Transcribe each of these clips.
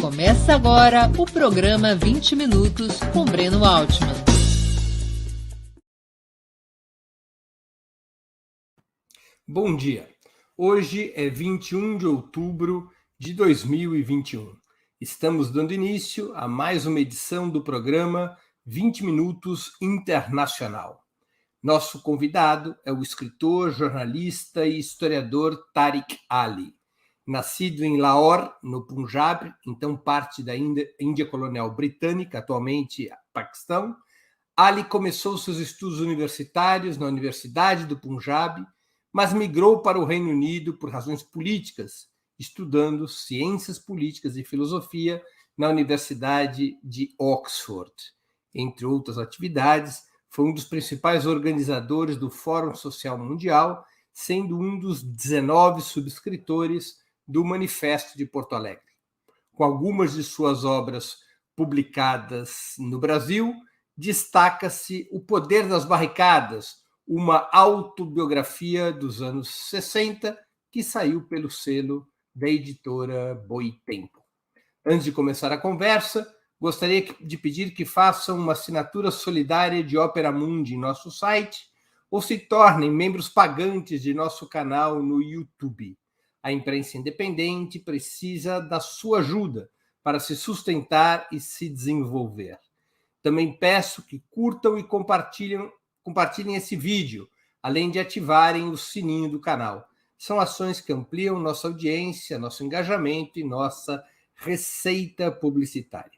Começa agora o programa 20 Minutos com Breno Altman. Bom dia. Hoje é 21 de outubro de 2021. Estamos dando início a mais uma edição do programa 20 Minutos Internacional. Nosso convidado é o escritor, jornalista e historiador Tariq Ali. Nascido em Lahore, no Punjab, então parte da Índia colonial britânica, atualmente Paquistão, Ali começou seus estudos universitários na Universidade do Punjab, mas migrou para o Reino Unido por razões políticas, estudando ciências políticas e filosofia na Universidade de Oxford. Entre outras atividades, foi um dos principais organizadores do Fórum Social Mundial, sendo um dos 19 subscritores do Manifesto de Porto Alegre. Com algumas de suas obras publicadas no Brasil, destaca-se O Poder das Barricadas, uma autobiografia dos anos 60 que saiu pelo selo da editora Boitempo. Antes de começar a conversa, gostaria de pedir que façam uma assinatura solidária de Opera Mundi em nosso site ou se tornem membros pagantes de nosso canal no YouTube. A imprensa independente precisa da sua ajuda para se sustentar e se desenvolver. Também peço que curtam e compartilhem esse vídeo, além de ativarem o sininho do canal. São ações que ampliam nossa audiência, nosso engajamento e nossa receita publicitária.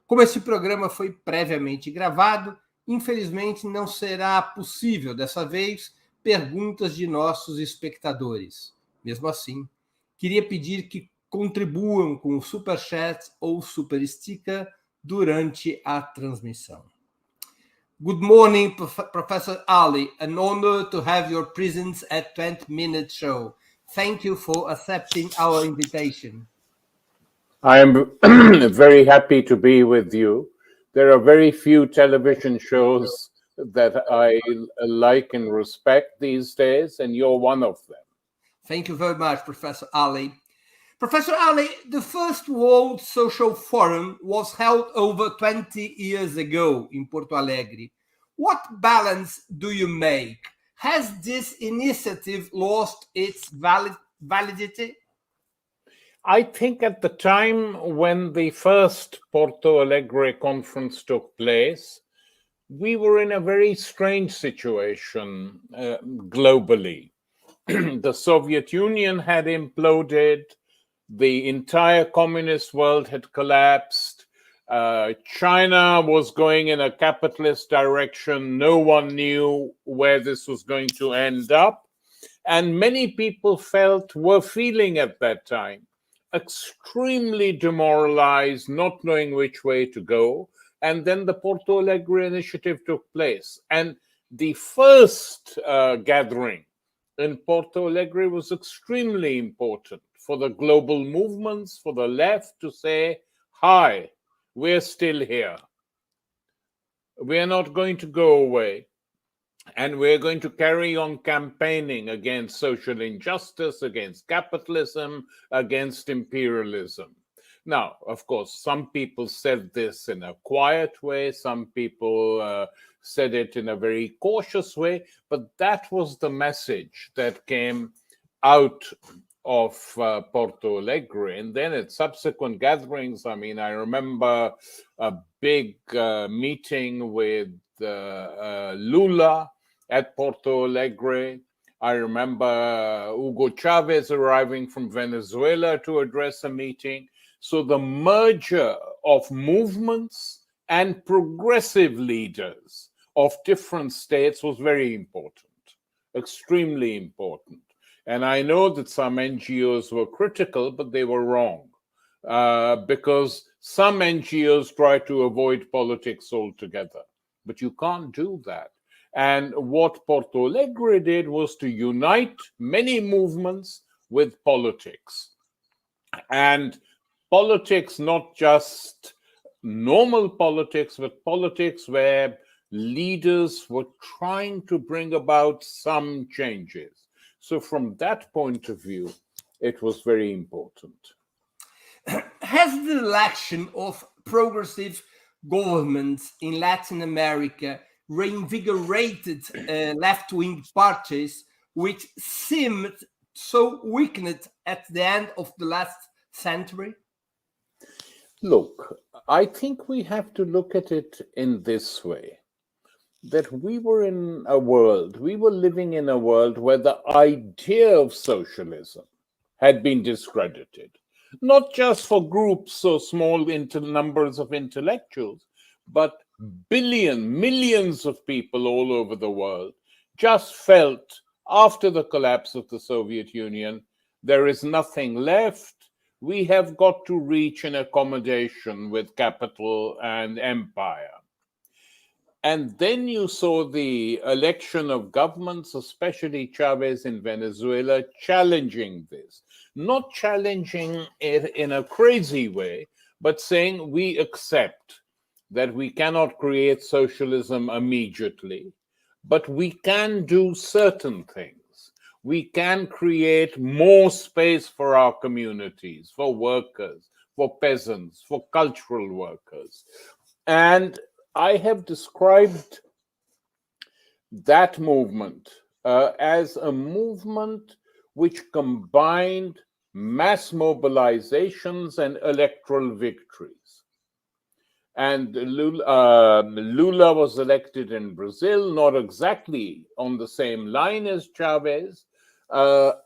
Como esse programa foi previamente gravado, infelizmente não será possível, dessa vez, perguntas de nossos espectadores. Mesmo assim, queria pedir que contribuam com o Superchat ou Super Sticker durante a transmissão. Good morning, Professor Ali. An honor to have your presence at 20 Minute Show. Thank you for accepting our invitation. I am very happy to be with you. There are very few television shows that I like and respect these days, and you're one of them. Thank you very much, Professor Ali. Professor Ali, the first World Social Forum was held over 20 years ago in Porto Alegre. What balance do you make? Has this initiative lost its validity? I think at the time when the first Porto Alegre conference took place, we were in a very strange situation globally. The Soviet Union had imploded. The entire communist world had collapsed. China was going in a capitalist direction. No one knew where this was going to end up. And many people were feeling at that time extremely demoralized, not knowing which way to go. And then the Porto Alegre initiative took place. And the first gathering in Porto Alegre was extremely important for the global movements, for the left to say, hi, we're still here. We're not going to go away. And we're going to carry on campaigning against social injustice, against capitalism, against imperialism. Now, of course, some people said this in a quiet way. Some people said it in a very cautious way. But that was the message that came out of Porto Alegre. And then at subsequent gatherings, I remember a big meeting with Lula at Porto Alegre. I remember Hugo Chavez arriving from Venezuela to address a meeting. So the merger of movements and progressive leaders of different states was very important, extremely important. And I know that some NGOs were critical, but they were wrong because some NGOs try to avoid politics altogether. But you can't do that. And what Porto Alegre did was to unite many movements with politics. And politics, not just normal politics, but politics where leaders were trying to bring about some changes. So from that point of view, it was very important. Has the election of progressive governments in Latin America reinvigorated left-wing parties, which seemed so weakened at the end of the last century? Look, I think we have to look at it in this way, that we were living in a world where the idea of socialism had been discredited, not just for groups so small into numbers of intellectuals, but millions of people all over the world just felt after the collapse of the Soviet Union, there is nothing left. We have got to reach an accommodation with capital and empire. And then you saw the election of governments, especially Chavez in Venezuela, challenging this. Not challenging it in a crazy way, but saying we accept that we cannot create socialism immediately, but we can do certain things. We can create more space for our communities, for workers, for peasants, for cultural workers. And I have described that movement as a movement which combined mass mobilizations and electoral victories. And Lula was elected in Brazil, not exactly on the same line as Chavez, but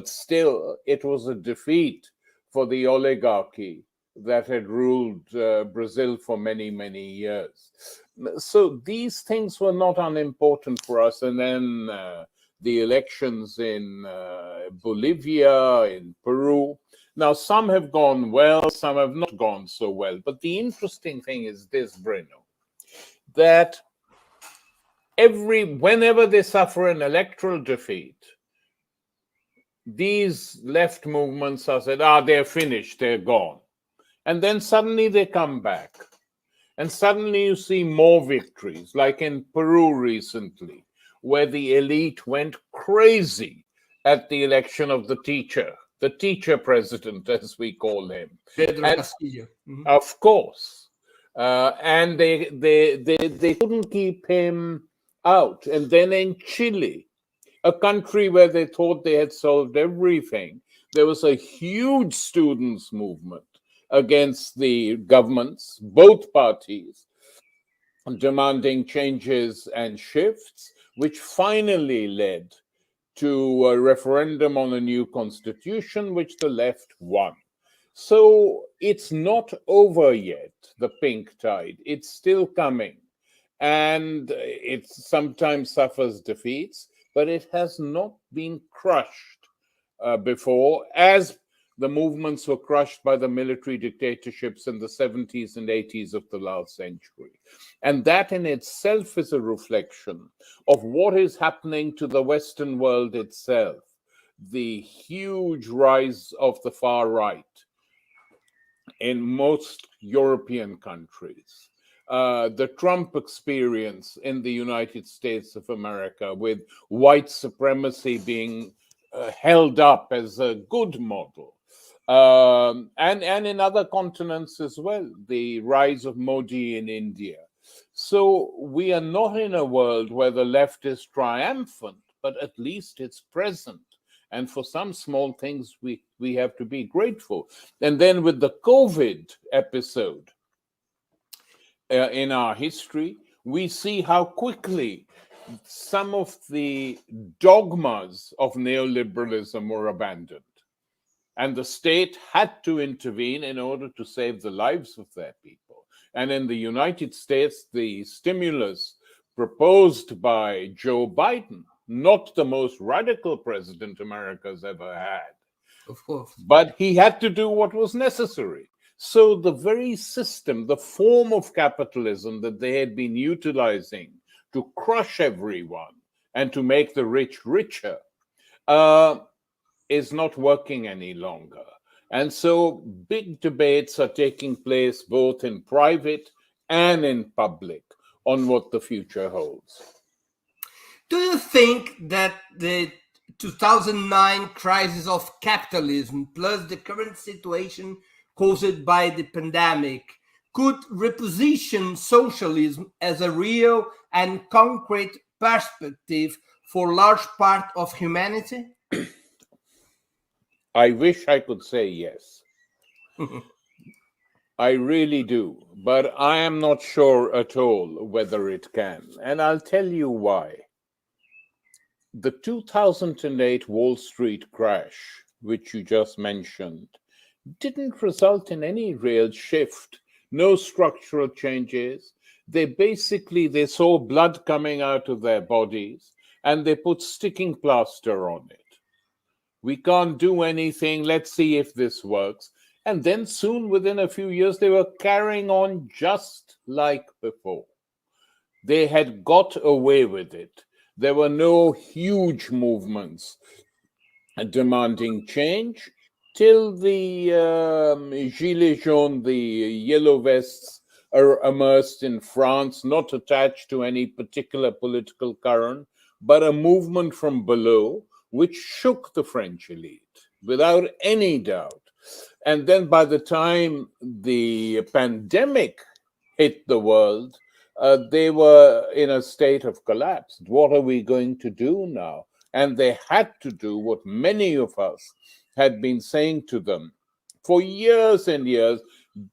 still it was a defeat for the oligarchy that had ruled Brazil for many years. So these things were not unimportant for us. And then the elections in Bolivia, in Peru. Now, some have gone well, some have not gone so well. But the interesting thing is this, Breno, that whenever they suffer an electoral defeat, these left movements are said, they're finished, they're gone. And then suddenly they come back. And suddenly you see more victories, like in Peru recently, where the elite went crazy at the election of the teacher president, as we call him. Of course. And they couldn't keep him out. And then in Chile, a country where they thought they had solved everything, there was a huge students' movement against the governments, both parties, demanding changes and shifts, which finally led to a referendum on a new constitution, which the left won. So it's not over yet, the pink tide. It's still coming. And it sometimes suffers defeats, but it has not been crushed before, as the movements were crushed by the military dictatorships in the 70s and 80s of the last century. And that in itself is a reflection of what is happening to the Western world itself, the huge rise of the far right in most European countries. The Trump experience in the United States of America, with white supremacy being held up as a good model. And in other continents as well, the rise of Modi in India. So we are not in a world where the left is triumphant, but at least it's present. And for some small things, we have to be grateful. And then with the COVID episode in our history, we see how quickly some of the dogmas of neoliberalism were abandoned. And the state had to intervene in order to save the lives of their people. And in the United States, the stimulus proposed by Joe Biden, not the most radical president America's ever had. Of course. But he had to do what was necessary. So the very system, the form of capitalism that they had been utilizing to crush everyone and to make the rich richer, is not working any longer. And so big debates are taking place both in private and in public on what the future holds. Do you think that the 2009 crisis of capitalism plus the current situation caused by the pandemic could reposition socialism as a real and concrete perspective for large part of humanity? I wish I could say yes. I really do, but I am not sure at all whether it can, and I'll tell you why. The 2008 Wall Street crash, which you just mentioned, didn't result in any real shift, no structural changes. They saw blood coming out of their bodies and they put sticking plaster on it. We can't do anything, let's see if this works. And then soon, within a few years, they were carrying on just like before. They had got away with it. There were no huge movements demanding change till the Gilets jaunes, the yellow vests, are immersed in France, not attached to any particular political current, but a movement from below which shook the French elite without any doubt. And then by the time the pandemic hit the world, they were in a state of collapse. What are we going to do now? And they had to do what many of us had been saying to them for years and years.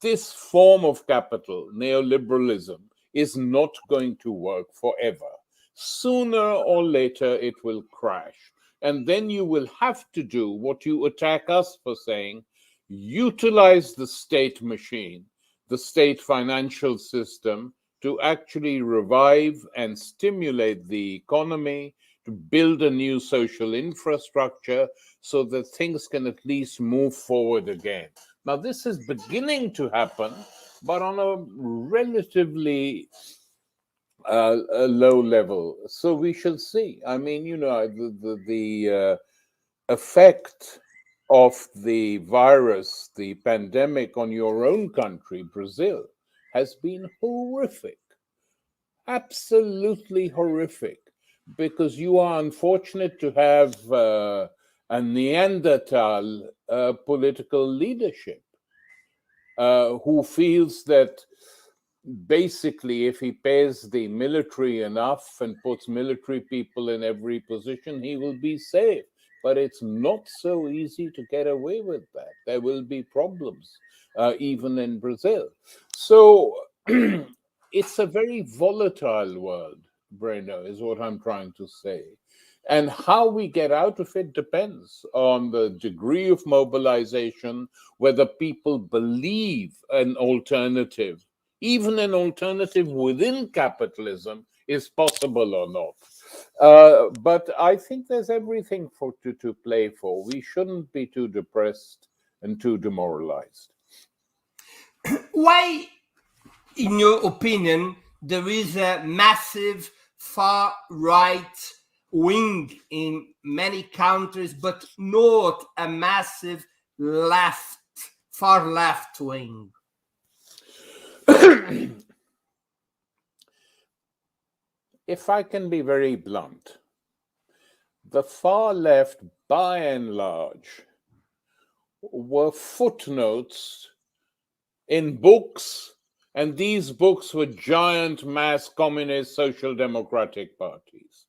This form of capital, neoliberalism, is not going to work forever. Sooner or later, it will crash. And then you will have to do what you attack us for saying, utilize the state machine, the state financial system, to actually revive and stimulate the economy, to build a new social infrastructure so that things can at least move forward again. Now, this is beginning to happen, but on a relatively a low level. So we shall see. I mean, the effect of the virus, the pandemic on your own country, Brazil, has been horrific, absolutely horrific, because you are unfortunate to have a Neanderthal political leadership who feels that basically if he pays the military enough and puts military people in every position, he will be safe. But it's not so easy to get away with that. There will be problems, even in Brazil. So it's a very volatile world, Breno, is what I'm trying to say. And how we get out of it depends on the degree of mobilization, whether people believe an alternative, even an alternative within capitalism, is possible or not. But I think there's everything to play for. We shouldn't be too depressed and too demoralized. Why, in your opinion, there is a massive far-right wing in many countries, but not a massive far-left wing? If I can be very blunt, the far left, by and large, were footnotes in books, and these books were giant mass communist social democratic parties.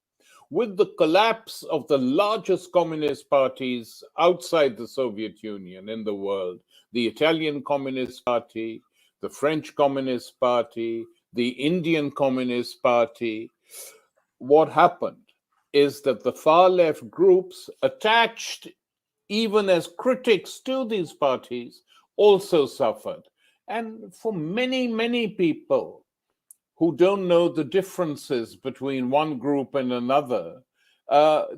With the collapse of the largest communist parties outside the Soviet Union in the world, the Italian Communist Party, the French Communist Party, the Indian Communist Party, what happened is that the far left groups attached even as critics to these parties also suffered. And for many, many people who don't know the differences between one group and another,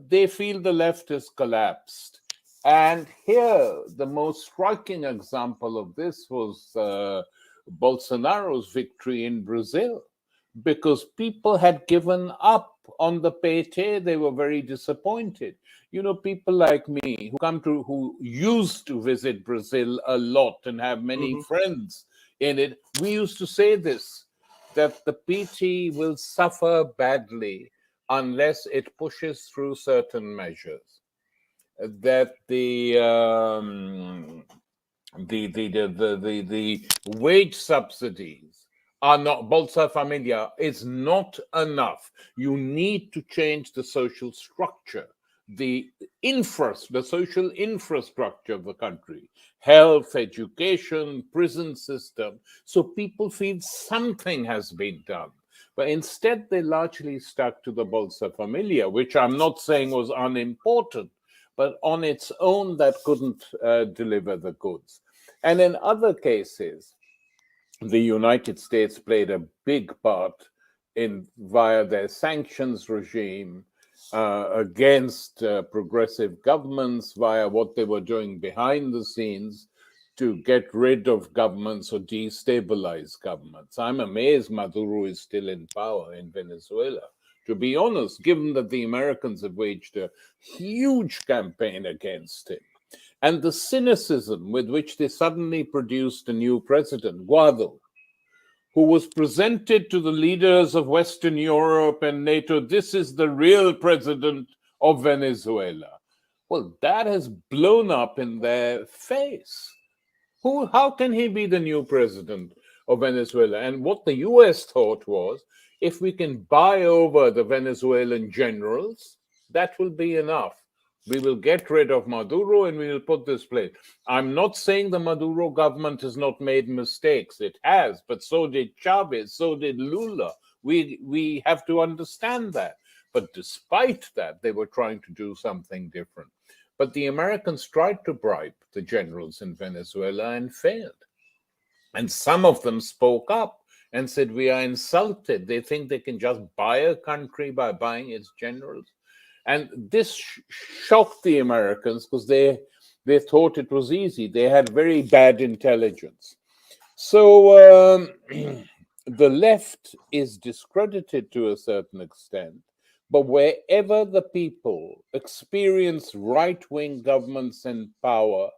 they feel the left has collapsed. And here, the most striking example of this was Bolsonaro's victory in Brazil, because people had given up on the PT. They were very disappointed. You know, people like me who used to visit Brazil a lot and have many friends in it, we used to say this, that the PT will suffer badly unless it pushes through certain measures. that the wage subsidies are not, Bolsa Familia is not enough. You need to change the social structure, the social infrastructure of the country, health, education, prison system, so people feel something has been done. But instead, they largely stuck to the Bolsa Familia, which I'm not saying was unimportant, but on its own, that couldn't deliver the goods. And in other cases, the United States played a big part via their sanctions regime against progressive governments, via what they were doing behind the scenes to get rid of governments or destabilize governments. I'm amazed Maduro is still in power in Venezuela. To be honest, given that the Americans have waged a huge campaign against him, and the cynicism with which they suddenly produced a new president, Guaido, who was presented to the leaders of Western Europe and NATO, this is the real president of Venezuela. Well, that has blown up in their face. How can he be the new president of Venezuela? And what the US thought was, if we can buy over the Venezuelan generals, that will be enough. We will get rid of Maduro and we will put this place. I'm not saying the Maduro government has not made mistakes. It has, but so did Chavez, so did Lula. We have to understand that. But despite that, they were trying to do something different. But the Americans tried to bribe the generals in Venezuela and failed. And some of them spoke up and said, we are insulted. They think they can just buy a country by buying its generals. And this shocked the Americans because they thought it was easy. They had very bad intelligence. So the left is discredited to a certain extent. But wherever the people experience right-wing governments in power,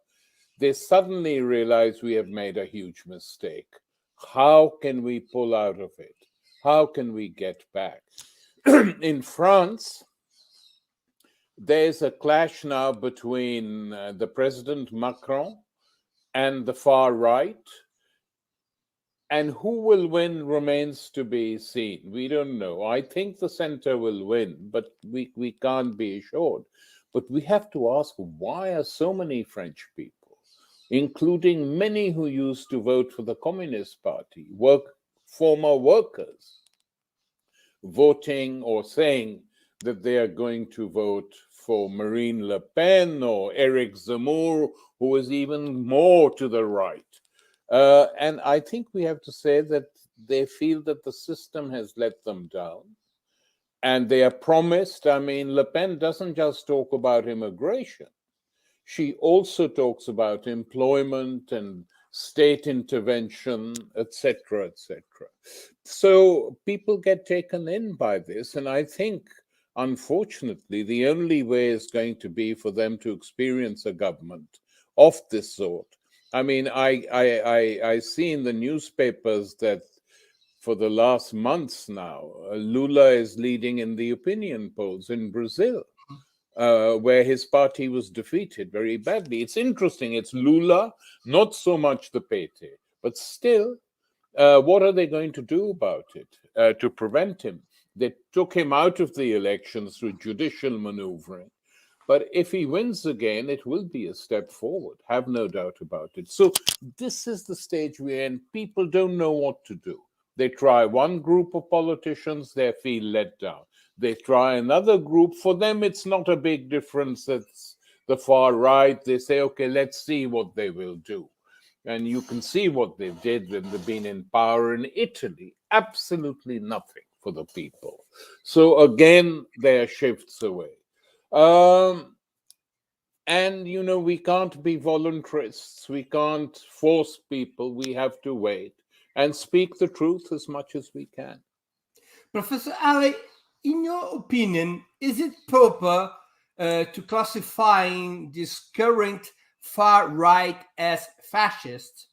they suddenly realize we have made a huge mistake. How can we pull out of it? How can we get back? In France, there's a clash now between the President Macron and the far right. And who will win remains to be seen. We don't know. I think the center will win, but we can't be assured. But we have to ask, why are so many French people, including many who used to vote for the Communist Party, former workers, voting or saying that they are going to vote for Marine Le Pen or Eric Zemmour, who is even more to the right? And I think we have to say that they feel that the system has let them down. And they are promised, I mean, Le Pen doesn't just talk about immigration. She also talks about employment and state intervention, etc., etc. So people get taken in by this. And I think, unfortunately, the only way is going to be for them to experience a government of this sort. I mean, I see in the newspapers that for the last months now, Lula is leading in the opinion polls in Brazil, where his party was defeated very badly. It's interesting. It's Lula, not so much the PT, but still, what are they going to do about it to prevent him? They took him out of the elections through judicial maneuvering. But if he wins again, it will be a step forward. Have no doubt about it. So this is the stage we're in. People don't know what to do. They try one group of politicians, they feel let down. They try another group. For them, it's not a big difference. It's the far right. They say, okay, let's see what they will do. And you can see what they did when they've been in power in Italy. Absolutely nothing for the people. So again, there are shifts away. And, you know, we can't be voluntarists. We can't force people. We have to wait and speak the truth as much as we can. Professor Ali, in your opinion, is it proper to classifying this current far right as fascist?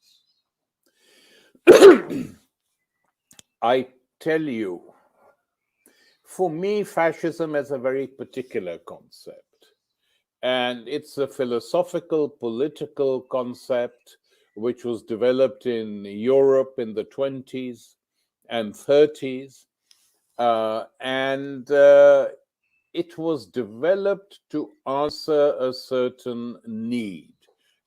I tell you, for me, fascism is a very particular concept. And it's a philosophical, political concept which was developed in Europe in the 20s and 30s. And it was developed to answer a certain need.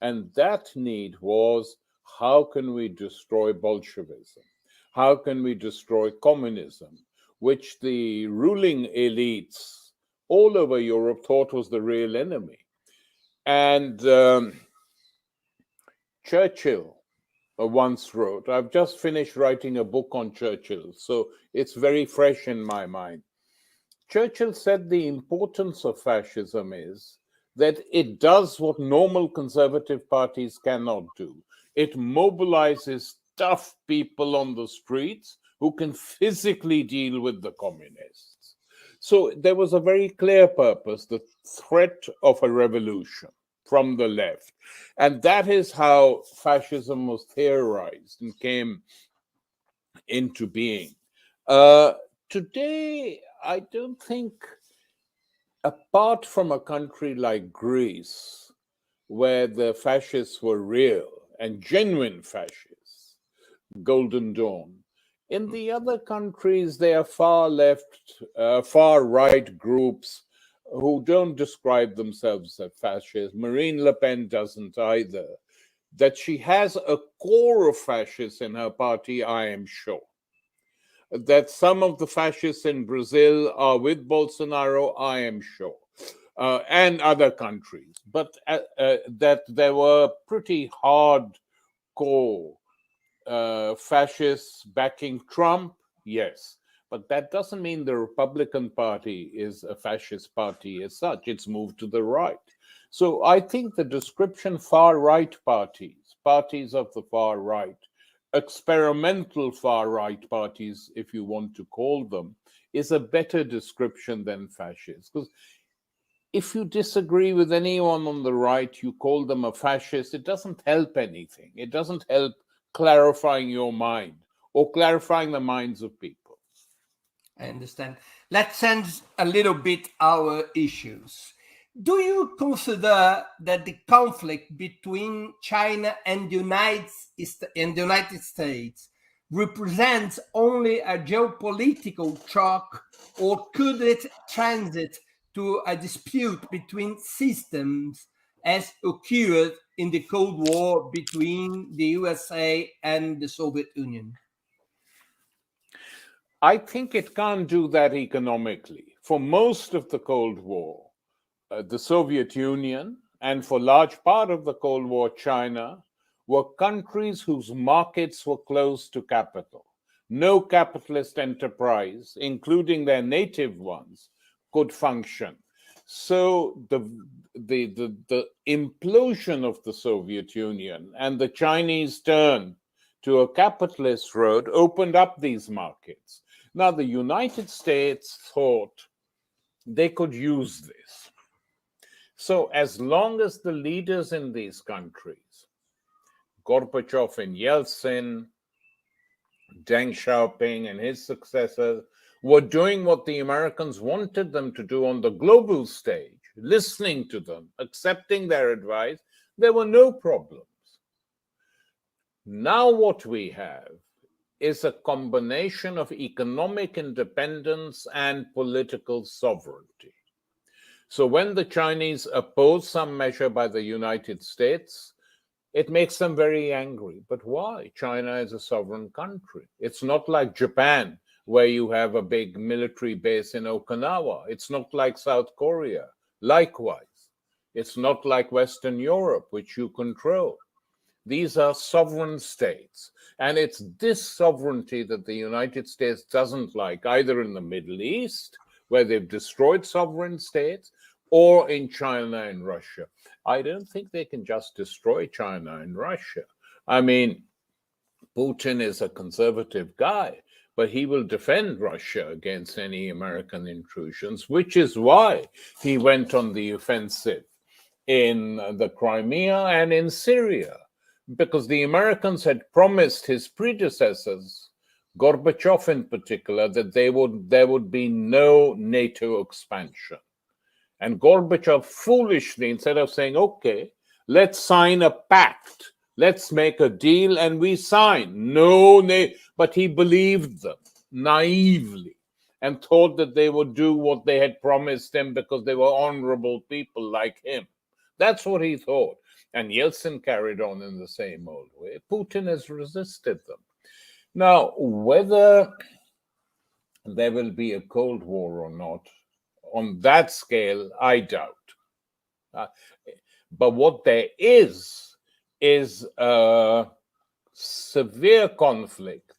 And that need was, how can we destroy Bolshevism? How can we destroy communism, which the ruling elites all over Europe thought was the real enemy? And Churchill once wrote, I've just finished writing a book on Churchill, so it's very fresh in my mind. Churchill said the importance of fascism is that it does what normal conservative parties cannot do. It mobilizes tough people on the streets who can physically deal with the communists. So there was a very clear purpose, the threat of a revolution from the left. And that is how fascism was theorized and came into being. Today, I don't think, apart from a country like Greece, where the fascists were real and genuine fascists, Golden Dawn, in the other countries, they are far left, far right groups who don't describe themselves as fascists. Marine Le Pen doesn't either. That she has a core of fascists in her party, I am sure. That some of the fascists in Brazil are with Bolsonaro, I am sure, and other countries. But that there were pretty hardcore fascists backing Trump, yes. But that doesn't mean the Republican Party is a fascist party as such. It's moved to the right. So I think the description far-right parties, parties of the far right, experimental far-right parties, if you want to call them, is a better description than fascists. Because if you disagree with anyone on the right, you call them a fascist, it doesn't help anything. It doesn't help clarifying your mind or clarifying the minds of people. I understand. Let's sense a little bit our issues. Do you consider that the conflict between China and the United States represents only a geopolitical shock, or could it transit to a dispute between systems as occurred in the Cold War between the USA and the Soviet Union? I think it can't do that economically. For most of the Cold War, the Soviet Union, and for large part of the Cold War, China, were countries whose markets were closed to capital. No capitalist enterprise, including their native ones, could function. So the implosion of the Soviet Union and the Chinese turn to a capitalist road opened up these markets. Now, the United States thought they could use this. So as long as the leaders in these countries, Gorbachev and Yeltsin, Deng Xiaoping and his successors, were doing what the Americans wanted them to do on the global stage, listening to them, accepting their advice, there were no problems. Now what we have is a combination of economic independence and political sovereignty. So when the Chinese oppose some measure by the United States, it makes them very angry. But why? China is a sovereign country. It's not like Japan, where you have a big military base in Okinawa. It's not like South Korea. Likewise, it's not like Western Europe, which you control. These are sovereign states. And it's this sovereignty that the United States doesn't like, either in the Middle East, where they've destroyed sovereign states, or in China and Russia. I don't think they can just destroy China and Russia. I mean, Putin is a conservative guy, but he will defend Russia against any American intrusions, which is why he went on the offensive in the Crimea and in Syria, because the Americans had promised his predecessors, Gorbachev in particular, that there would be no NATO expansion. And Gorbachev foolishly, instead of saying, okay, let's sign a pact, let's make a deal, and we sign. No, but he believed them naively and thought that they would do what they had promised him because they were honorable people like him. That's what he thought. And Yeltsin carried on in the same old way. Putin has resisted them. Now, whether there will be a Cold War or not, on that scale, I doubt. But what there is a severe conflict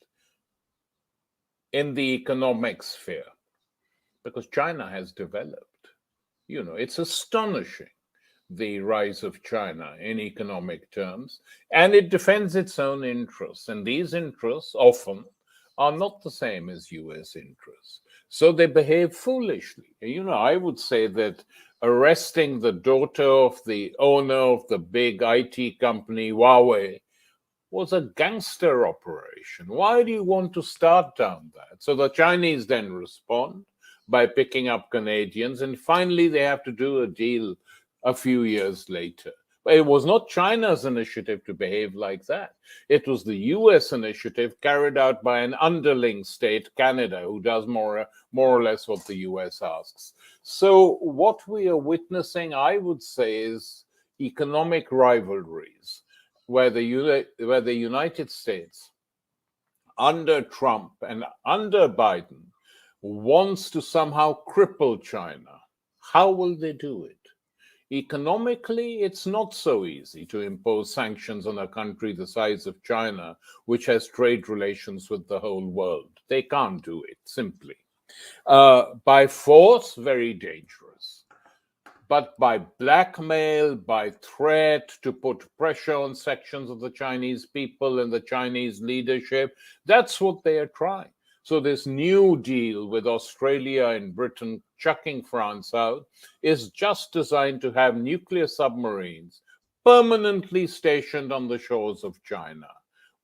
in the economic sphere, because China has developed. You know, it's astonishing, the rise of China in economic terms, and it defends its own interests. And these interests often are not the same as US interests. So they behave foolishly. You know, I would say that arresting the daughter of the owner of the big IT company, Huawei, was a gangster operation. Why do you want to start down that? So the Chinese then respond by picking up Canadians, and finally they have to do a deal a few years later. But it was not China's initiative to behave like that. It was the US initiative carried out by an underling state, Canada, who does more or less what the US asks. So what we are witnessing, I would say, is economic rivalries, where the United States, under Trump and under Biden, wants to somehow cripple China. How will they do it? Economically, it's not so easy to impose sanctions on a country the size of China, which has trade relations with the whole world. They can't do it, simply. By force, very dangerous. But by blackmail, by threat, to put pressure on sections of the Chinese people and the Chinese leadership, that's what they are trying. So this new deal with Australia and Britain chucking France out is just designed to have nuclear submarines permanently stationed on the shores of China.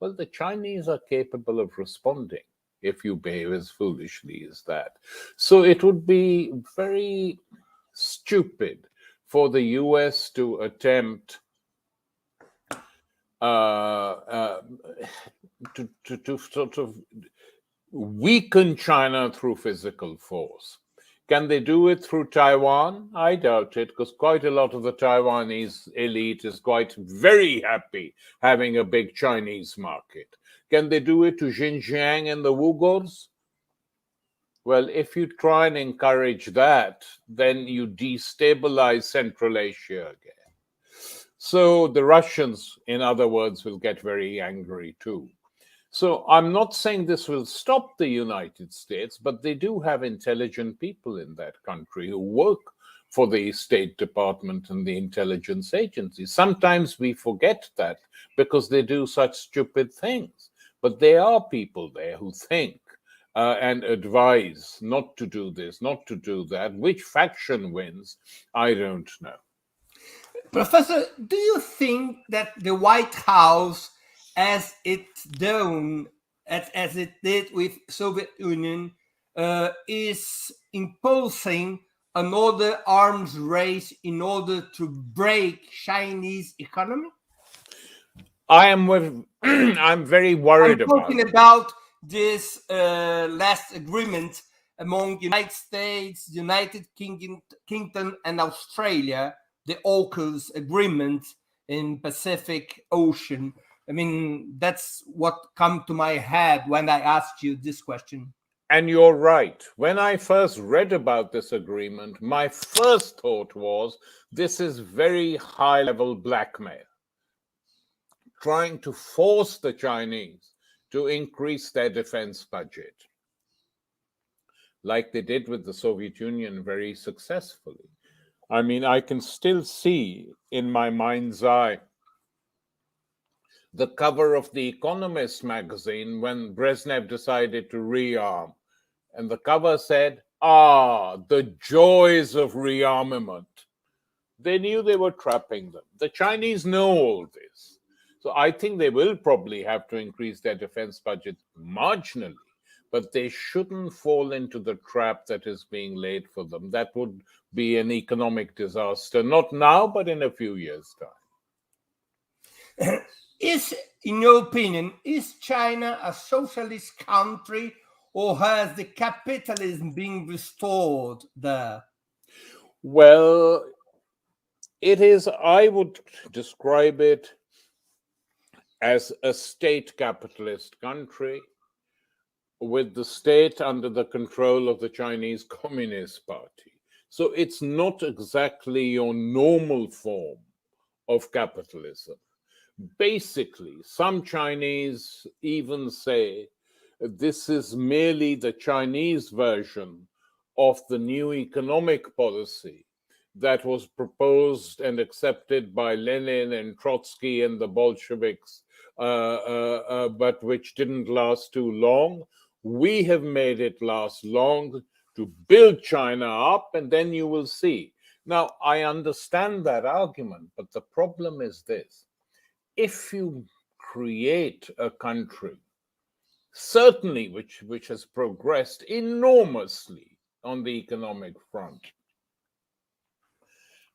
Well, the Chinese are capable of responding if you behave as foolishly as that. So it would be very stupid for the US to attempt to sort of weaken China through physical force. Can they do it through Taiwan? I doubt it, because quite a lot of the Taiwanese elite is quite very happy having a big Chinese market. Can they do it to Xinjiang and the Uyghurs? Well, if you try and encourage that, then you destabilize Central Asia again. So the Russians, in other words, will get very angry too. So I'm not saying this will stop the United States, but they do have intelligent people in that country who work for the State Department and the intelligence agencies. Sometimes we forget that because they do such stupid things. But there are people there who think and advise not to do this, not to do that. Which faction wins, I don't know. Professor, do you think that the White House, as it did with Soviet Union, is imposing another arms race in order to break Chinese economy? I'm very worried about. I'm talking about this last agreement among United States, United Kingdom, and Australia, the AUKUS agreement in Pacific Ocean. I mean, that's what come to my head when I asked you this question. And you're right. When I first read about this agreement, my first thought was, this is very high-level blackmail, trying to force the Chinese to increase their defense budget, like they did with the Soviet Union very successfully. I mean, I can still see in my mind's eye the cover of The Economist magazine when Brezhnev decided to rearm. And the cover said, the joys of rearmament. They knew they were trapping them. The Chinese know all this. So I think they will probably have to increase their defense budget marginally. but they shouldn't fall into the trap that is being laid for them. That would be an economic disaster, not now, but in a few years' time. In your opinion, is China a socialist country, or has the capitalism been restored there? Well, it is, I would describe it as a state capitalist country with the state under the control of the Chinese Communist Party. So it's not exactly your normal form of capitalism. Basically, some Chinese even say this is merely the Chinese version of the new economic policy that was proposed and accepted by Lenin and Trotsky and the Bolsheviks, but which didn't last too long. We have made it last long to build China up, and then you will see. Now, I understand that argument, but the problem is this. If you create a country, certainly which has progressed enormously on the economic front,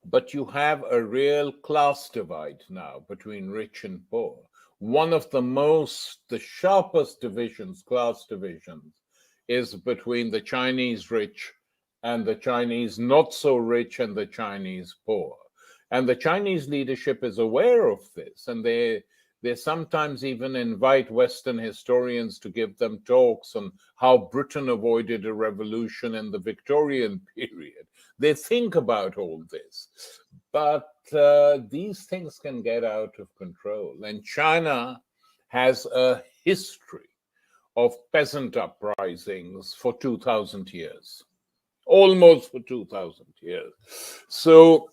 but you have a real class divide now between rich and poor. One of the sharpest divisions, class divisions, is between the Chinese rich and the Chinese not so rich and the Chinese poor. And the Chinese leadership is aware of this, and they sometimes even invite Western historians to give them talks on how Britain avoided a revolution in the Victorian period. They think about all this, but these things can get out of control. And China has a history of peasant uprisings for 2,000 years, almost for 2,000 years. So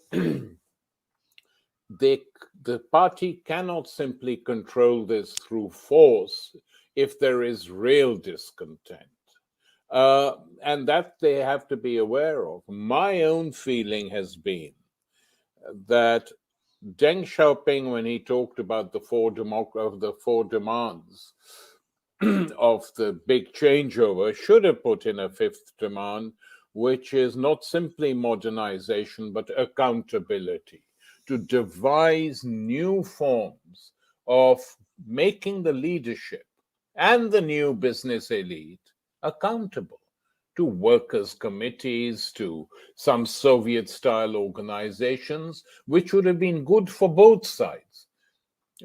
the party cannot simply control this through force if there is real discontent. And that they have to be aware of. My own feeling has been that Deng Xiaoping, when he talked about the four demands of the big changeover, should have put in a fifth demand, which is not simply modernization, but accountability, to devise new forms of making the leadership and the new business elite accountable to workers' committees, to some Soviet-style organizations, which would have been good for both sides.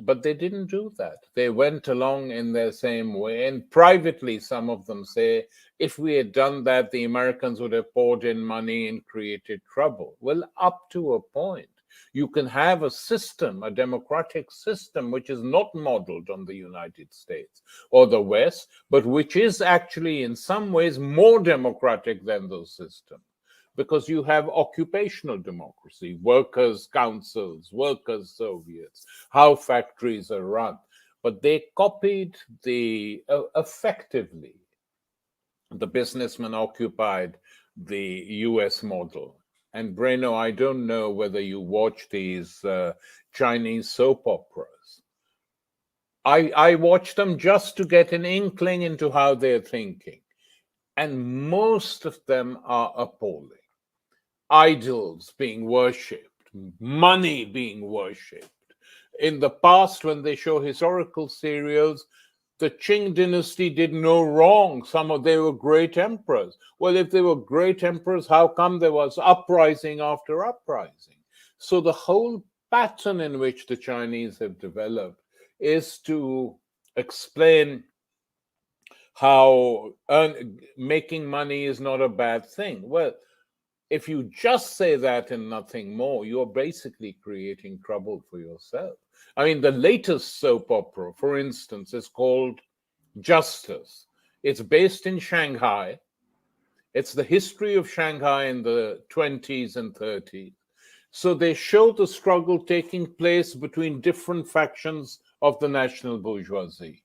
But they didn't do that. They went along in their same way. And privately, some of them say, if we had done that, the Americans would have poured in money and created trouble. Well, up to a point. You can have a system, a democratic system, which is not modeled on the United States or the West, but which is actually in some ways more democratic than those systems, because you have occupational democracy, workers' councils, workers' Soviets, how factories are run. But they copied effectively, the businessmen occupied the US model. And Breno, I don't know whether you watch these Chinese soap operas. I watch them just to get an inkling into how they're thinking. And most of them are appalling. Idols being worshipped, money being worshipped. In the past, when they show historical serials, the Qing dynasty did no wrong. They were great emperors. Well, if they were great emperors, how come there was uprising after uprising? So the whole pattern in which the Chinese have developed is to explain how making money is not a bad thing. Well, if you just say that and nothing more, you're basically creating trouble for yourself. I mean, the latest soap opera, for instance, is called Justice. It's based in Shanghai. It's the history of Shanghai in the 20s and 30s. So they show the struggle taking place between different factions of the national bourgeoisie.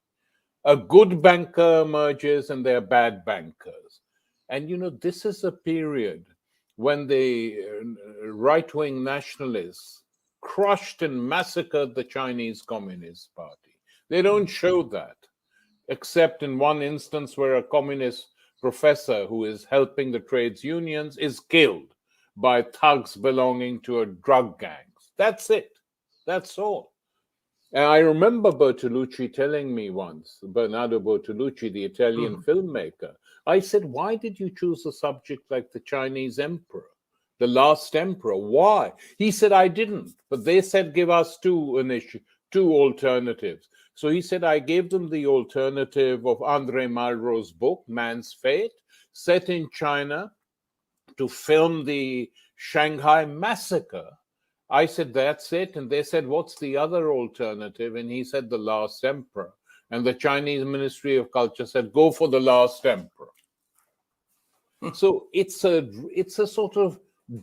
A good banker emerges and they're bad bankers. And, this is a period when the right-wing nationalists crushed and massacred the Chinese Communist Party. They don't show that. except in one instance where a communist professor who is helping the trades unions is killed by thugs belonging to a drug gang. That's it. That's all. And I remember Bertolucci telling me once, Bernardo Bertolucci, the Italian filmmaker, I said, why did you choose a subject like the Chinese emperor, the last emperor? Why? He said, I didn't, but they said, give us two alternatives. So he said, I gave them the alternative of André Malraux's book, Man's Fate, set in China to film the Shanghai Massacre. I said, that's it. And they said, what's the other alternative? And he said, the last emperor. And the Chinese Ministry of Culture said, go for the last emperor. So it's a sort of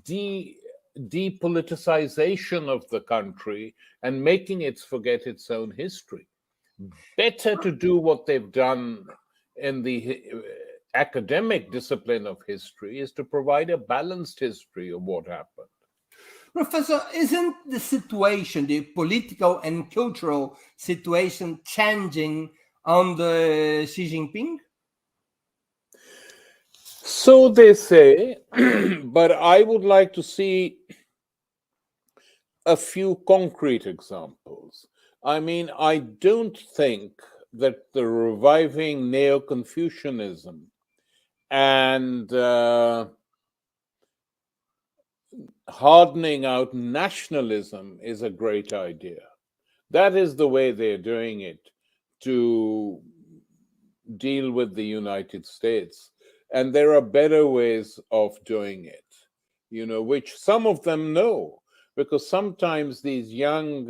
depoliticization of the country and making it forget its own history. Better to do what they've done in the academic discipline of history is to provide a balanced history of what happened. Professor, isn't the situation, the political and cultural situation, changing under Xi Jinping? So they say, but I would like to see a few concrete examples. I mean, I don't think that the reviving neo-Confucianism and hardening out nationalism is a great idea. That is the way they're doing it to deal with the United States. And there are better ways of doing it, which some of them know, because sometimes these young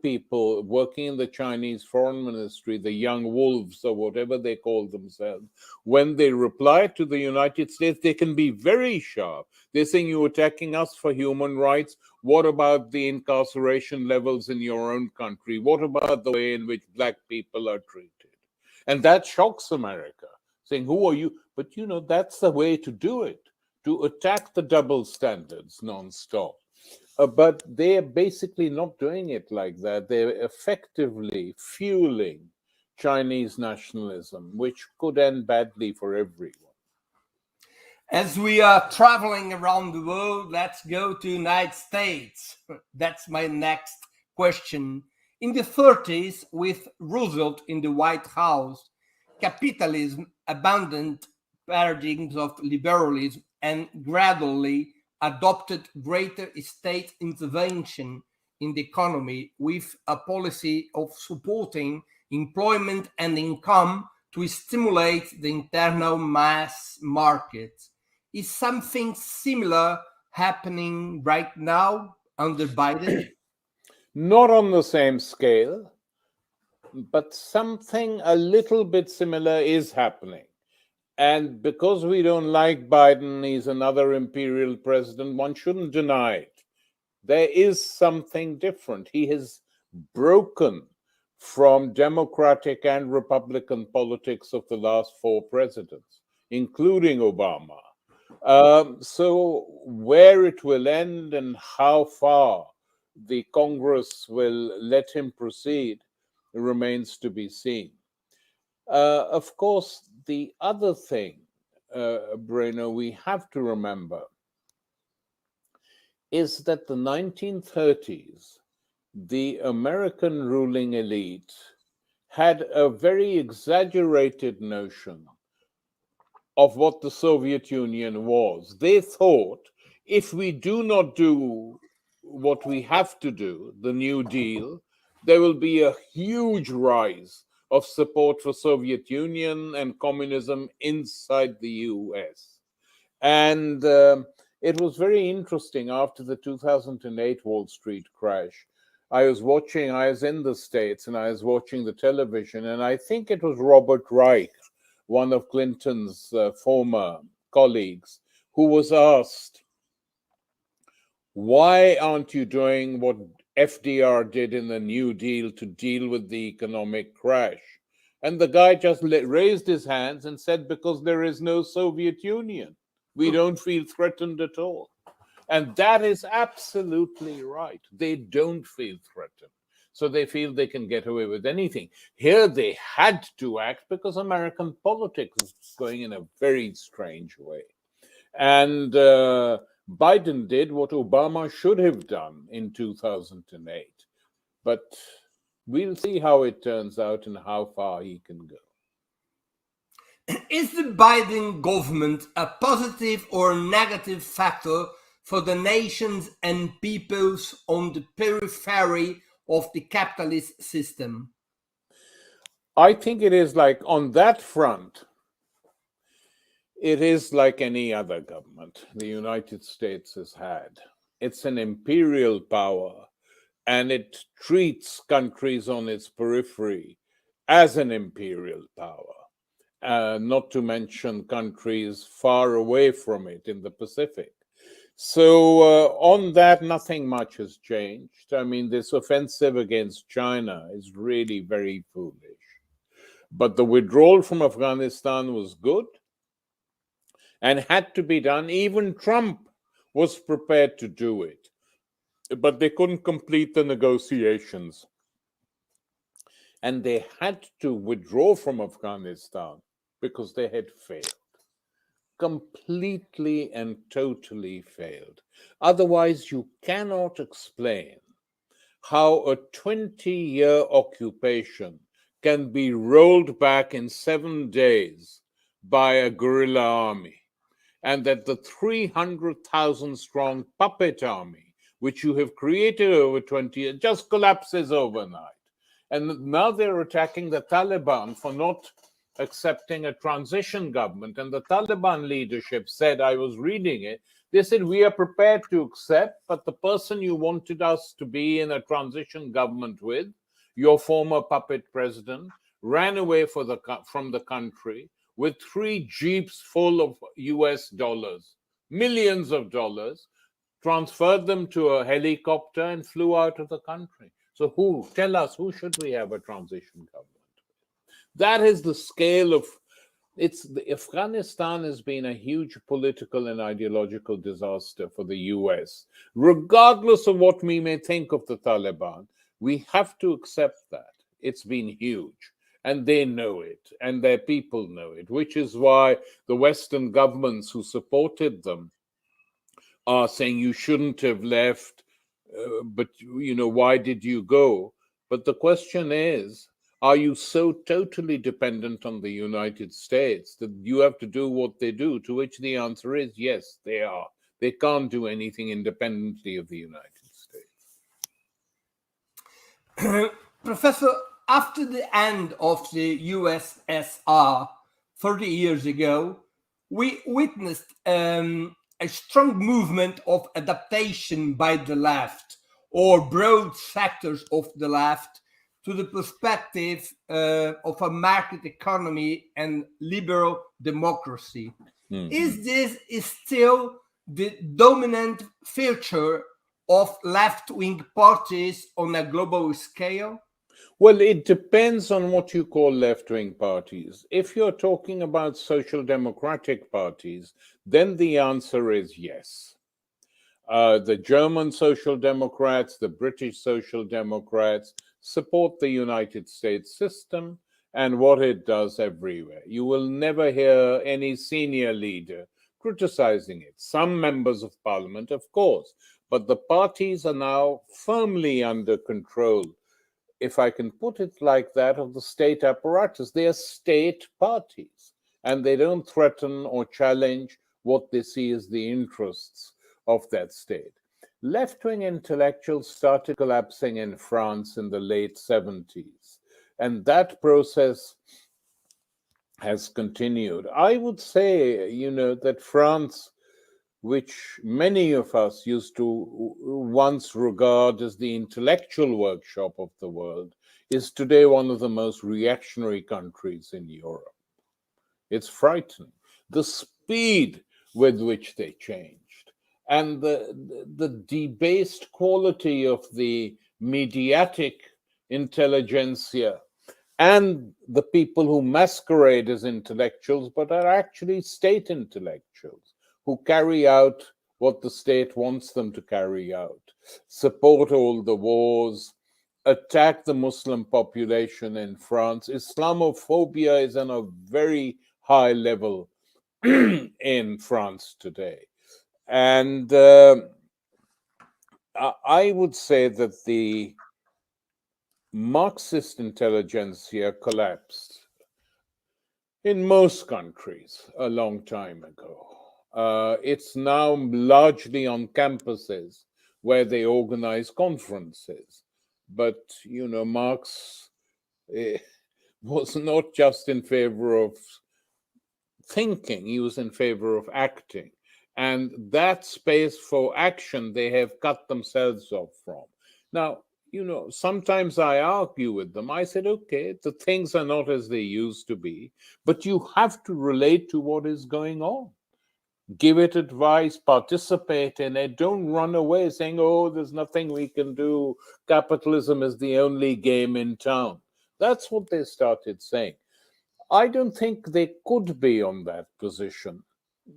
people working in the Chinese foreign ministry, the young wolves or whatever they call themselves, when they reply to the United States, they can be very sharp. They're saying, you're attacking us for human rights. What about the incarceration levels in your own country? What about the way in which Black people are treated? And that shocks America, saying, who are you? But, that's the way to do it, to attack the double standards nonstop. But they're basically not doing it like that. They're effectively fueling Chinese nationalism, which could end badly for everyone. As we are traveling around the world, let's go to the United States. That's my next question. In the 30s, with Roosevelt in the White House, capitalism abandoned paradigms of liberalism and gradually adopted greater state intervention in the economy with a policy of supporting employment and income to stimulate the internal mass market. Is something similar happening right now under Biden? Not on the same scale, but something a little bit similar is happening. And because we don't like Biden, he's another imperial president, one shouldn't deny it. There is something different. He has broken from Democratic and Republican politics of the last four presidents, including Obama. So where it will end and how far the Congress will let him proceed remains to be seen. Of course, the other thing, Breno, we have to remember is that the 1930s, the American ruling elite had a very exaggerated notion of what the Soviet Union was. They thought, if we do not do what we have to do, the New Deal, there will be a huge rise of support for Soviet Union and communism inside the US. And it was very interesting after the 2008 Wall Street crash. I was in the States and I was watching the television, and I think it was Robert Reich, one of Clinton's former colleagues, who was asked, why aren't you doing what FDR did in the New Deal to deal with the economic crash? And the guy just raised his hands and said, because there is no Soviet Union. We don't feel threatened at all. And that is absolutely right. They don't feel threatened. So they feel they can get away with anything. Here they had to act because American politics is going in a very strange way. And Biden did what Obama should have done in 2008. But we'll see how it turns out and how far he can go. Is the Biden government a positive or negative factor for the nations and peoples on the periphery of the capitalist system? I think it is like on that front, it is like any other government the United States has had. It's an imperial power, and it treats countries on its periphery as an imperial power, not to mention countries far away from it in the Pacific. So on that, nothing much has changed. I mean, this offensive against China is really very foolish. But the withdrawal from Afghanistan was good and had to be done. Even Trump was prepared to do it, but they couldn't complete the negotiations. And they had to withdraw from Afghanistan because they had failed. Completely and totally failed. Otherwise, you cannot explain how a 20-year occupation can be rolled back in 7 days by a guerrilla army, and that the 300,000 strong puppet army, which you have created over 20 years, just collapses overnight. And now they're attacking the Taliban for not accepting a transition government. And the Taliban leadership said, I was reading it, they said, we are prepared to accept, but the person you wanted us to be in a transition government with, your former puppet president, ran away from the country with 3 jeeps full of US dollars, millions of dollars, transferred them to a helicopter and flew out of the country. So tell us, who should we have a transition government? That is the scale of Afghanistan has been a huge political and ideological disaster for the US. Regardless of what we may think of the Taliban, we have to accept that. It's been huge. And they know it, and their people know it, which is why the Western governments who supported them are saying you shouldn't have left, but why did you go? But the question is, are you so totally dependent on the United States that you have to do what they do? To which the answer is yes, they are. They can't do anything independently of the United States. Professor, after the end of the USSR 30 years ago, we witnessed a strong movement of adaptation by the left, or broad sectors of the left, to the perspective of a market economy and liberal democracy. Mm-hmm. Is this still the dominant feature of left-wing parties on a global scale? Well, it depends on what you call left-wing parties. If you're talking about social democratic parties, then the answer is yes. The German Social Democrats, the British Social Democrats support the United States system and what it does everywhere. You will never hear any senior leader criticizing it. Some members of parliament, of course, but the parties are now firmly under control, if I can put it like that, of the state apparatus. They are state parties, and they don't threaten or challenge what they see as the interests of that state. Left-wing intellectuals started collapsing in France in the late 70s, and that process has continued. I would say, that France, which many of us used to once regard as the intellectual workshop of the world, is today one of the most reactionary countries in Europe. It's frightening. The speed with which they changed and the debased quality of the mediatic intelligentsia and the people who masquerade as intellectuals but are actually state intellectuals, who carry out what the state wants them to carry out, support all the wars, attack the Muslim population in France. Islamophobia is on a very high level in France today. And I would say that the Marxist intelligentsia collapsed in most countries a long time ago. It's now largely on campuses where they organize conferences. But, Marx was not just in favor of thinking, he was in favor of acting. And that space for action they have cut themselves off from. Now, sometimes I argue with them. I said, okay, the things are not as they used to be, but you have to relate to what is going on. Give it advice, participate in it. Don't run away saying, oh, there's nothing we can do. Capitalism is the only game in town. That's what they started saying. I don't think they could be on that position.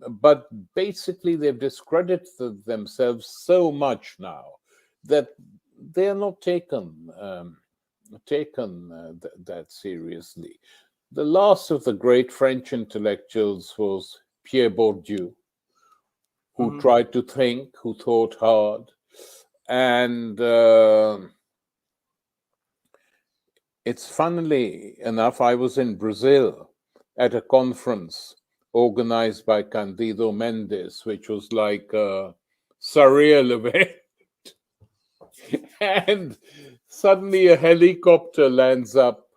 But basically, they've discredited themselves so much now that they're not taken that seriously. The last of the great French intellectuals was Pierre Bourdieu, who tried to think, who thought hard. And it's funnily enough, I was in Brazil at a conference organized by Candido Mendes, which was like a surreal event. And suddenly a helicopter lands up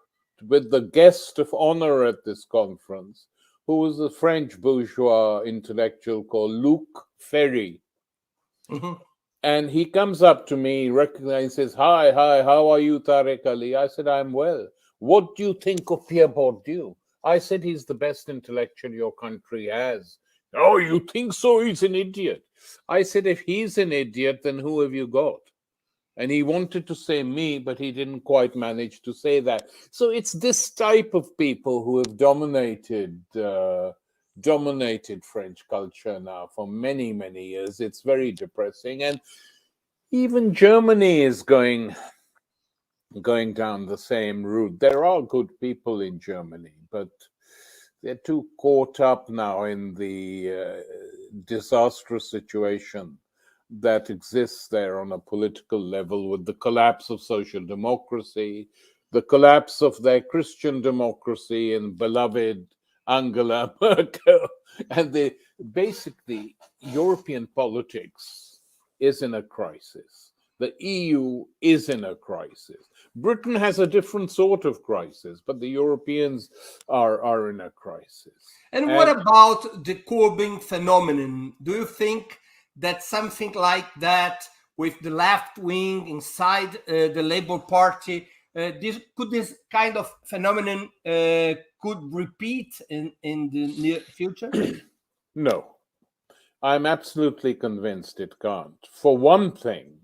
with the guest of honor at this conference, who was a French bourgeois intellectual called Luc Ferry. And he comes up to me, recognizes, hi, how are you, Tariq Ali? I said, I'm well. What do you think of Pierre Bourdieu? I said, he's the best intellectual your country has. Oh, you think so? He's an idiot. I said, if he's an idiot, then who have you got? And he wanted to say me, but he didn't quite manage to say that. So it's this type of people who have dominated French culture now for many, many years. It's very depressing. And even Germany is going down the same route. There are good people in Germany, but they're too caught up now in the disastrous situation that exists there on a political level, with the collapse of social democracy, the collapse of their Christian democracy and beloved Angela Merkel. And basically, European politics is in a crisis. The EU is in a crisis. Britain has a different sort of crisis, but the Europeans are in a crisis. And what about the Corbyn phenomenon? Do you think that something like that with the left wing inside the Labour Party, this kind of phenomenon could repeat in the near future? No, I'm absolutely convinced it can't. For one thing,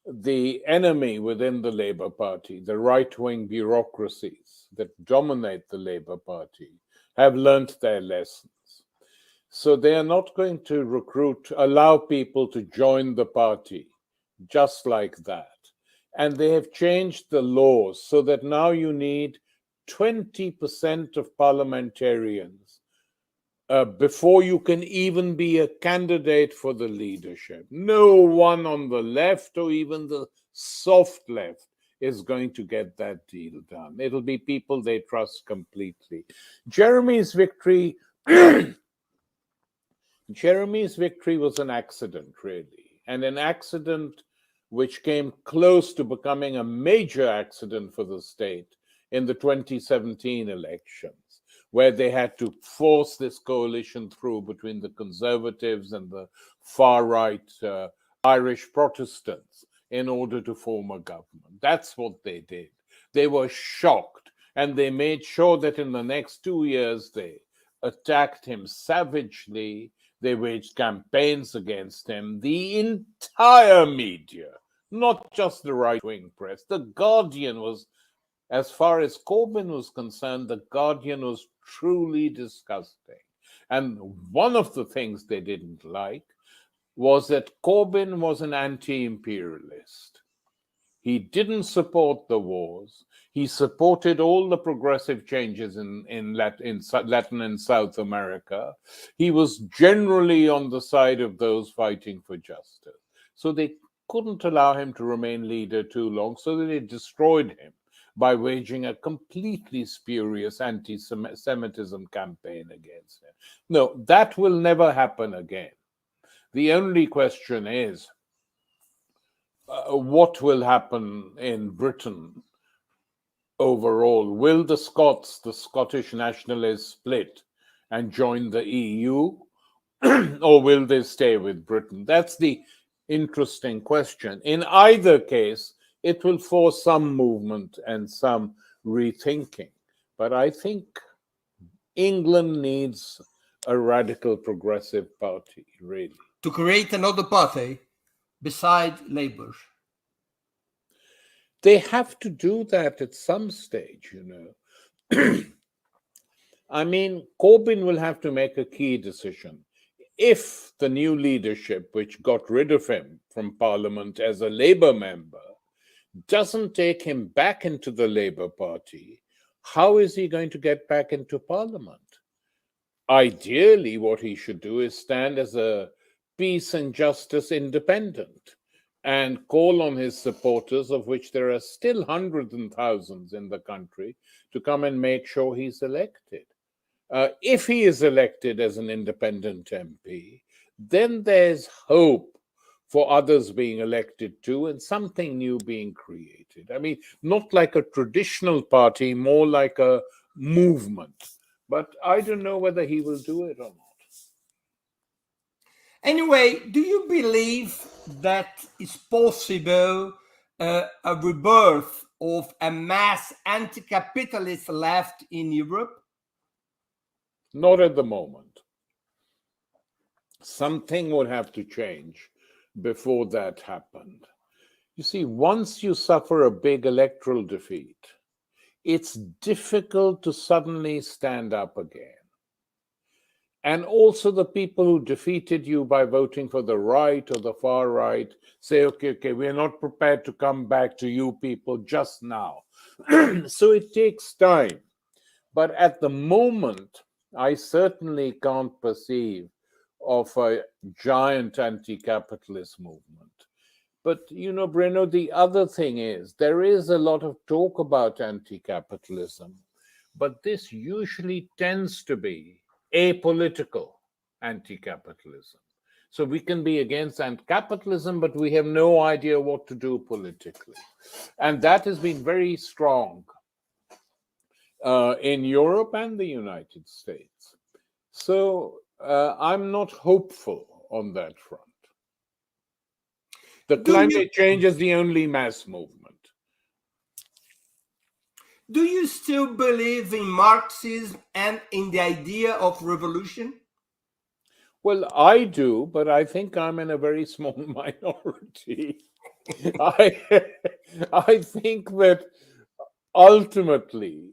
the enemy within the Labour Party, the right-wing bureaucracies that dominate the Labour Party, have learnt their lessons. So they are not going to allow people to join the party just like that. And they have changed the laws so that now you need 20% of parliamentarians before you can even be a candidate for the leadership. No one on the left or even the soft left is going to get that deal done. It'll be people they trust completely. Jeremy's victory was an accident, really, and an accident which came close to becoming a major accident for the state in the 2017 elections, where they had to force this coalition through between the Conservatives and the far-right Irish Protestants in order to form a government. That's what they did. They were shocked, and they made sure that in the next 2 years they attacked him savagely. They waged campaigns against him. The entire media, not just the right-wing press, the Guardian was, as far as Corbyn was concerned, the Guardian was truly disgusting. And one of the things they didn't like was that Corbyn was an anti-imperialist. He didn't support the wars. He supported all the progressive changes in Latin and South America. He was generally on the side of those fighting for justice. So they couldn't allow him to remain leader too long, so they destroyed him by waging a completely spurious anti-Semitism campaign against him. No, that will never happen again. The only question is, what will happen in Britain overall? Will the Scots, the Scottish nationalists, split and join the EU, or will they stay with Britain? That's the interesting question. In either case, it will force some movement and some rethinking. But I think England needs a radical progressive party, really. To create another party beside Labour. They have to do that at some stage, you know. I mean, Corbyn will have to make a key decision. If the new leadership, which got rid of him from Parliament as a Labour member, doesn't take him back into the Labour Party, how is he going to get back into Parliament? Ideally, what he should do is stand as a peace and justice independent and call on his supporters, of which there are still hundreds and thousands in the country, to come and make sure he's elected. If he is elected as an independent MP, then there's hope for others being elected too and something new being created. I mean, not like a traditional party, more like a movement. But I don't know whether he will do it or not. Anyway, do you believe that it's possible a rebirth of a mass anti-capitalist left in Europe? Not at the moment. Something would have to change before that happened. You see, once you suffer a big electoral defeat, it's difficult to suddenly stand up again. And also the people who defeated you by voting for the right or the far right say, okay, we're not prepared to come back to you people just now. So it takes time. But at the moment, I certainly can't perceive of a giant anti-capitalist movement. But, you know, Breno, the other thing is, there is a lot of talk about anti-capitalism, but this usually tends to be apolitical anti-capitalism. So we can be against capitalism, but we have no idea what to do politically. And that has been very strong in Europe and the United States. So I'm not hopeful on that front. The climate change is the only mass movement. Do you still believe in Marxism and in the idea of revolution? Well, I do, but I think I'm in a very small minority. I think that ultimately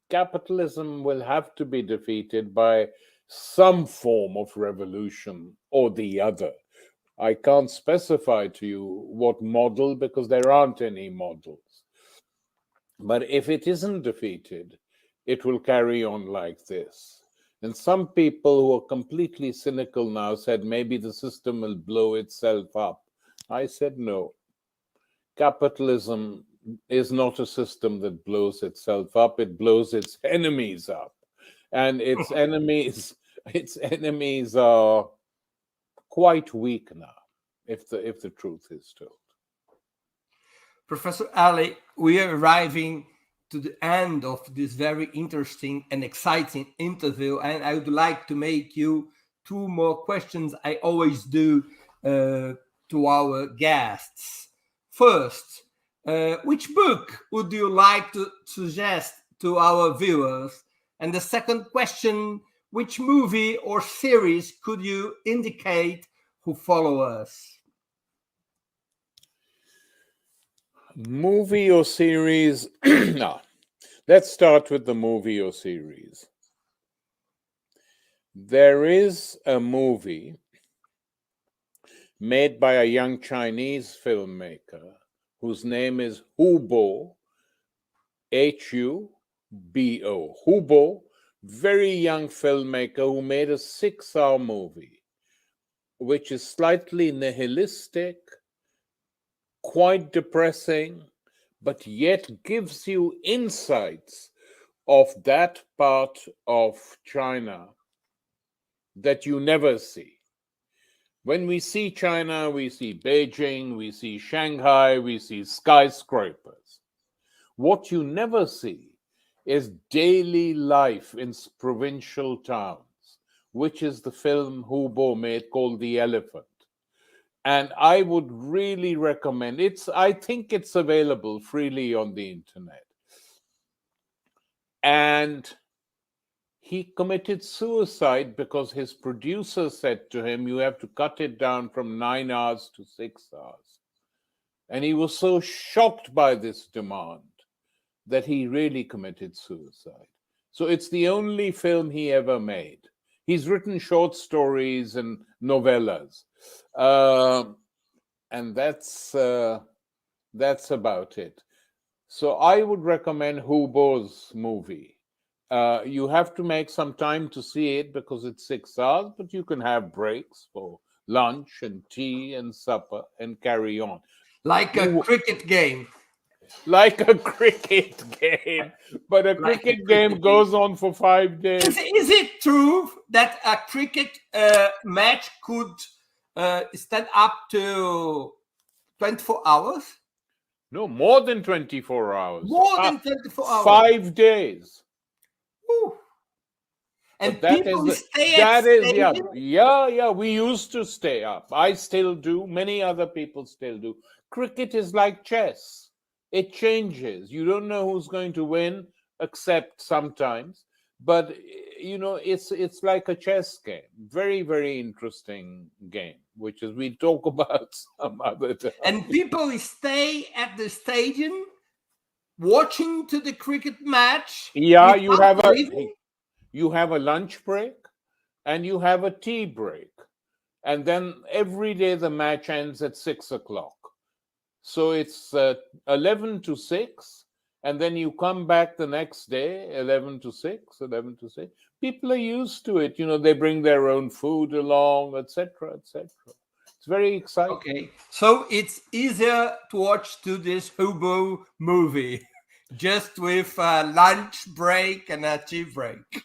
capitalism will have to be defeated by some form of revolution or the other. I can't specify to you what model because there aren't any models. But if it isn't defeated, it will carry on like this. And some people who are completely cynical now said maybe the system will blow itself up. I said no. Capitalism is not a system that blows itself up, it blows its enemies up. And its enemies are quite weak now, if the truth is told. Professor Ali, we are arriving to the end of this very interesting and exciting interview, and I would like to make you two more questions I always do to our guests. First, which book would you like to suggest to our viewers? And the second question, which movie or series could you indicate who follow us? Movie or series? No. Let's start with the movie or series. There is a movie made by a young Chinese filmmaker whose name is Hubo, Hubo. Hubo, very young filmmaker who made a 6-hour movie, which is slightly nihilistic, quite depressing, but yet gives you insights of that part of China that you never see. When we see China, we see Beijing, we see Shanghai, we see skyscrapers. What you never see is daily life in provincial towns, which is the film Hubo made called The Elephant. And I would really recommend it. I think it's available freely on the internet. And he committed suicide because his producer said to him, you have to cut it down from 9 hours to 6 hours. And he was so shocked by this demand that he really committed suicide. So it's the only film he ever made. He's written short stories and novellas. And that's about it. So I would recommend Hubo's movie. You have to make some time to see it because it's 6 hours, but you can have breaks for lunch and tea and supper and carry on. Like a cricket game. Like a cricket game. But a cricket game goes on for 5 days. Is it true that a cricket match could stand up to 24 hours? No, more than 24 hours. More than 24 hours. 5 days. Ooh. And that people is stay that at is stadium? yeah. We used to stay up. I still do. Many other people still do. Cricket is like chess. It changes. You don't know who's going to win, except sometimes. But you know, it's like a chess game. Very, very interesting game, which is we talk about some other time. And people stay at the stadium watching to the cricket match. Yeah, you have a lunch break and you have a tea break. And then every day the match ends at 6 o'clock. So it's 11 to 6. And then you come back the next day, 11 to 6. People are used to it. You know, they bring their own food along, etc., etc. It's very exciting. Okay, so it's easier to watch to this Hubo movie, just with a lunch break and a tea break.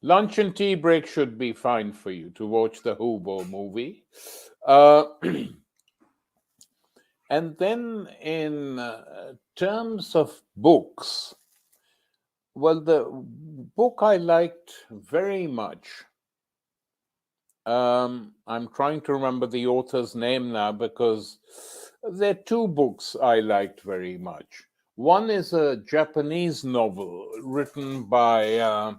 Lunch and tea break should be fine for you to watch the Hubo movie. And then in terms of books, well, the book I liked very much, I'm trying to remember the author's name now because there are 2 books I liked very much. One is a Japanese novel written by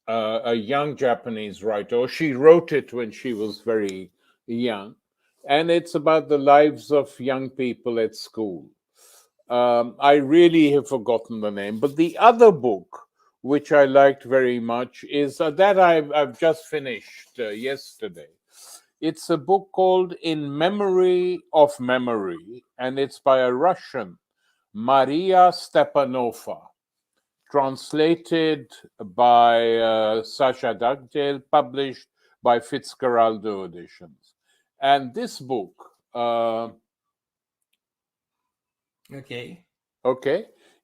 a young Japanese writer. She wrote it when she was very young. And it's about the lives of young people at school. I really have forgotten the name. But the other book, which I liked very much, is that I've just finished yesterday. It's a book called In Memory of Memory, and it's by a Russian, Maria Stepanova, translated by Sasha Dugdale, published by Fitzcarraldo Editions. And this book,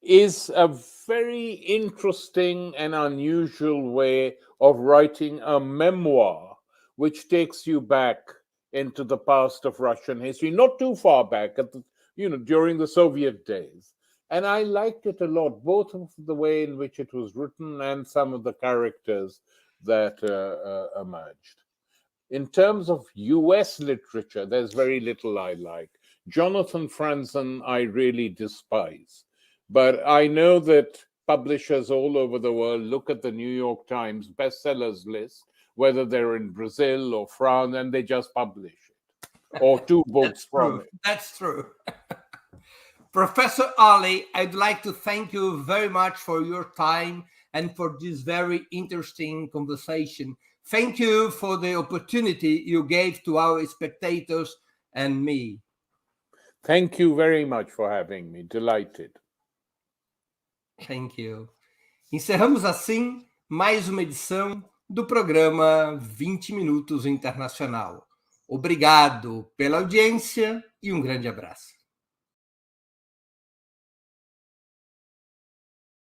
is a very interesting and unusual way of writing a memoir, which takes you back into the past of Russian history, not too far back, during the Soviet days. And I liked it a lot, both of the way in which it was written and some of the characters that emerged. In terms of US literature, there's very little I like. Jonathan Franzen, I really despise. But I know that publishers all over the world look at the New York Times bestsellers list, whether they're in Brazil or France, and they just publish it. Or 2 books from it. That's true. Professor Ali, I'd like to thank you very much for your time and for this very interesting conversation. Thank you for the opportunity you gave to our spectators and me. Thank you very much for having me. Delighted. Thank you. Encerramos assim mais uma edição do programa 20 Minutos Internacional. Obrigado pela audiência e um grande abraço.